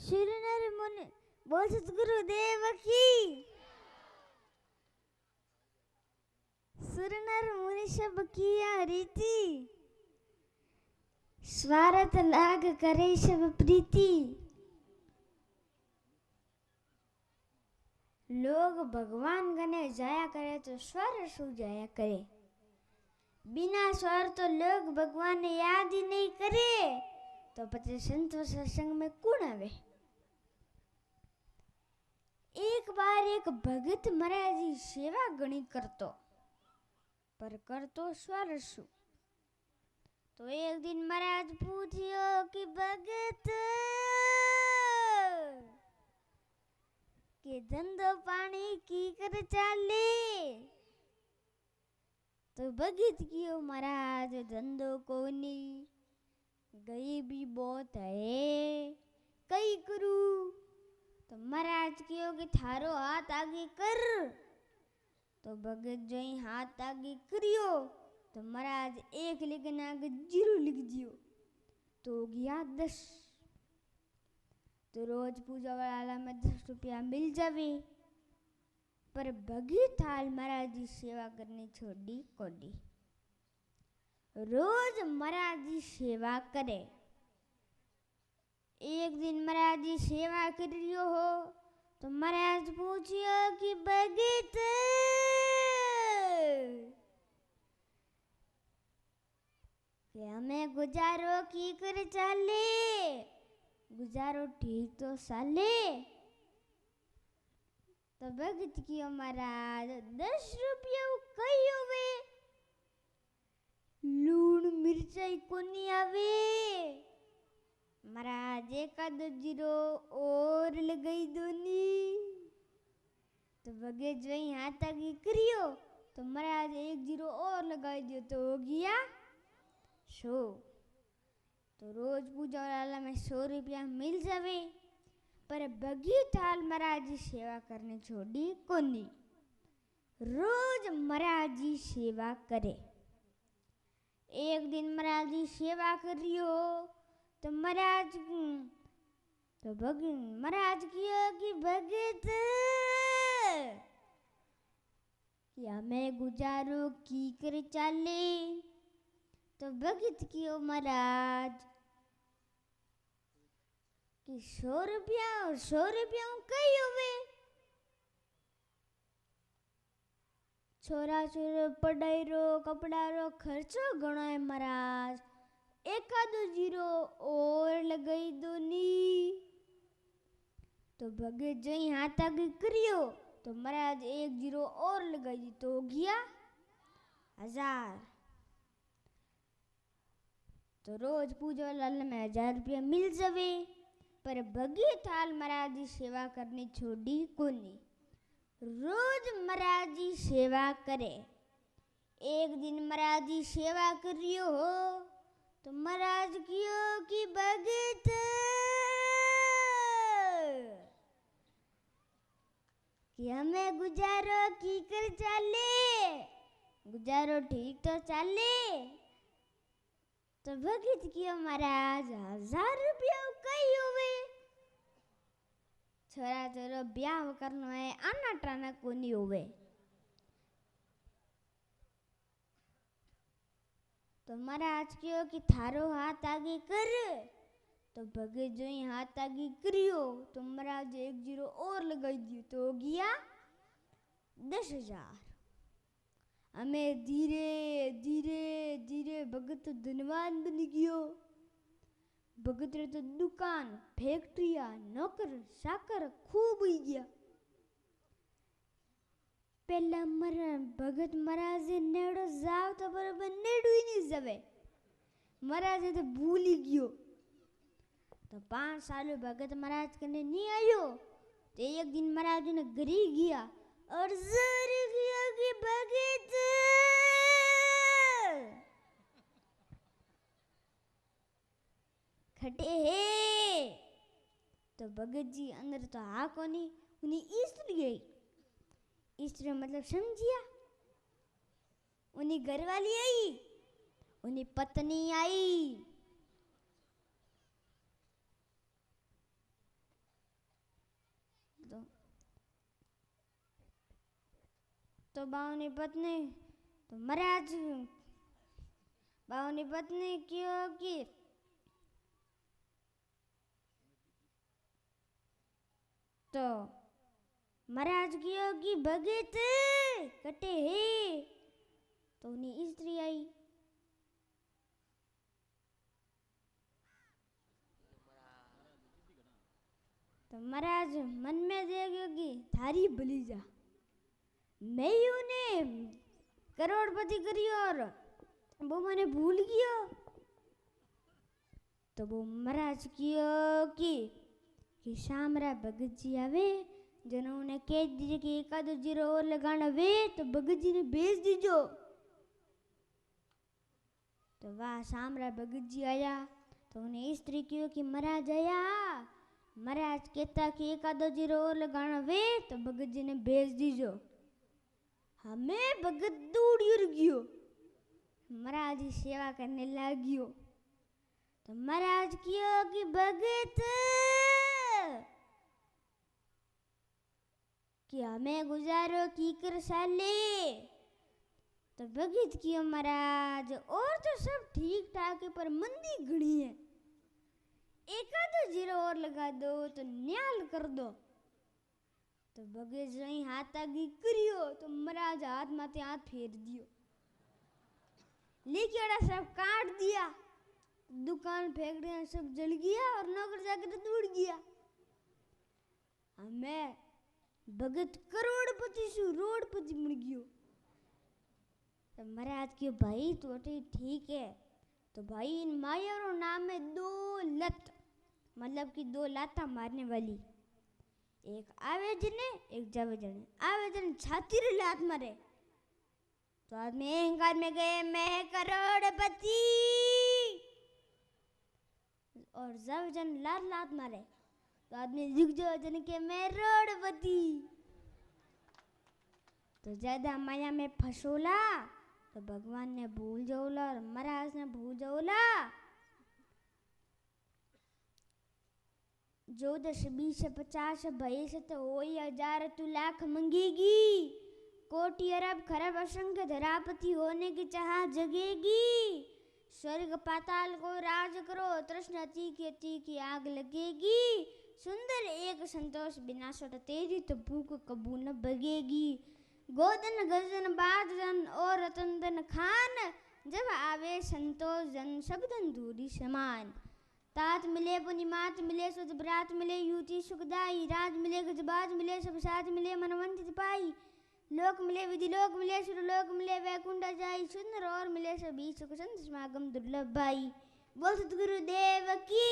शिरनर मुनि बोल सतगुरुदेव की। सुरनर मुनि सब किया रीति, स्वार्थ लाग करे सब प्रीति। लोग भगवान गने जाया करे तो स्वार्थ सु जाया करे, बिना स्वार्थ तो लोग भगवान ने याद ही नहीं करे तो पति संत सत्संग में कौन आवे। एक बार एक भगत महाराज जी सेवा गणी करतो, पर करतो स्वार्थ सु। तो एक दिन महाराज पूछियो कि भगत के धंधो पानी की कर चाले। तो भगत कियो महाराज धंधो कोनी, गरीबी बहुत है, कई करूं। तो महाराज कियो कि थारो हाथ आगे कर। तो भगत जो ही हाथ आगे करियो तो महाराज एक लिखने आगे 0 लिख दियो तो गया 10। तो रोज पूजा वाला में 10 रुपया मिल जावे। पर भगत हाल महाराज जी सेवा करनी छोड़ी कोडी। रोज महाराज जी सेवा करे। एक दिन महाराज जी सेवा कर रियो हो तो महाराज पूछियो कि भगत कि हमें गुजारो की कर चाले, गुजारो ठीक तो साले। तो भगत कियो महाराज 10 रुपया कई होवे, लूण मिर्चाई कोनी आवे। महाराज एक आध 0 और लगाई दोनी। तो भगत जो ही हाथ आगे करियो तो महाराज 1 0 और लगाई दियो तो हो गया 100। तो रोज पूजा वाला में 100 रुपया मिल जावे। पर भगत हाल महाराज जी सेवा करने छोड़ी कोनी। रोज महाराज जी सेवा करे। एक दिन महाराज जी सेवा कर रियो तो महाराज तो भगत महाराज कियो कि भगत कि हमें गुजारो की कर चाले। तो भगत कियो महाराज कि 100 रुपया और 100 रुपया कई होवे। छोरा छोरो पढ़ाई रो कपड़ा रो खर्चो घणो है महाराज, एक आधो 0 और लगाई दो नी। तो भगत जो ही हाथ आगे करियो तो महाराज 1 0 और लगाई दी तो हो गया 1000। तो रोज पूजा लाल में 1000 रुपया मिल जावे। पर भगत हाल महाराज जी सेवा करनी छोड़ी कोनी। रोज महाराज जी सेवा करे। एक दिन महाराज जी सेवा कर रियो हो तो महाराज कियो कि भगत कि हमें गुजारो की कर चाले, गुजारो ठीक तो चाले। तो भगत कियो महाराज 1000 रुपया कई होवे। छोरा छोरो ब्याह करनो है आना टाना कोनी होवे। तो महाराज कियो कि थारो हाथ आगे कर। तो भगत जो ही हाथ आगे करियो तो महाराज 1 0 और लगाई दियो तो हो गया 10,000। हमें धीरे धीरे धीरे भगत तो धनवान बन गयो। भगत रे तो दुकान फैक्ट्रिया नौकर साकर खूब ही गया। पहला भगत महाराज नेड़ो जाव तो बराबर नेड़ो ही नहीं जावे। महाराज तो भूल ही गयो। तो 5 साल भगत महाराज कने नहीं आयो। तो एक दिन महाराज ने घरी गया और जोर किया कि भगत खटे है। तो भगत जी अंदर तो हा कोनी, उन्हीं स्त्री गई। स्त्री मतलब समझिया, उन्हीं घरवाली आई, उन्हीं पत्नी आई। तो तो बावनी पत्नी तो महाराज बावनी पत्नी क्यों की तो महाराज क्यों की भगत कटे है तो उन्हें स्त्री आई तो महाराज मन में देगी थारी भली जा मैं उन्हें करोड़पति करियो और वो मैंने भूल गया तो वो महाराज कियो कि शामरा भगत जी आवे जिन्होंने कह दीजिए कि एक आधो जीरो और लगाना वे तो भगत जी ने भेज दीजो तो वाह शामरा भगत जी आया तो उन्हें स्त्री कियो कि महाराज आया महाराज कहता कि एक आधो जीरो और लगाना वे तो भगत जी ने भेज दीजो हमें भगत दूड़ी गयो महाराज जी सेवा करने लगियो तो महाराज कियो कि भगत कि हमें गुजारो की कर साले तो भगत कियो महाराज और तो सब ठीक ठाक है पर मंदी घड़ी है एक आधो जीरो और लगा दो तो न्याल कर दो तो भगत जी हाथ आगे करियो तो महाराज हाथ माथे हाथ फेर दियो लेकिन सब काट दिया दुकान फेंक दिया सब जल गया और नौकर जाकर दूड़ गया हमें भगत करोड़पति सु रोडपति मिल गयो तो महाराज के भाई तो ठीक है तो भाई इन मायारों नाम में दो लत मतलब कि दो लाता मारने वाली एक आवेजन है एक जावेजन है आवेजन छाती रे लात मारे तो आदमी अहंकार में गए मैं करोड़पति और जावेजन लात लात मारे तो आदमी झुक जाओ जन के मैं रोडपति तो ज्यादा माया में फसोला तो भगवान ने भूल जाओला और महाराज ने भूल जाओला जो 10 20 50 22 तो हो 1000 तू लाख मंगेगी कोटि अरब खरब असंख्य धरापति होने की चाह जगेगी स्वर्ग पाताल को राज करो तृष्णा की आग लगेगी सुंदर एक संतोष बिना सट तेरी तो भूख कबू न भगेगी गोदन गजन बादन और रतन धन खान जब आवे संतोष जन सब धन दूरी समान तात मिले पुनि मात मिले सुध ब्रात मिले युति सुखदाई राज मिले गजबाज मिले सब साथ मिले मनवंत पाई लोक मिले विधि लोक मिले सुरलोक मिले वैकुंठ जाई सुंदर और मिले सभी सुख संत समागम दुर्लभ भाई बोल सतगुरु देव की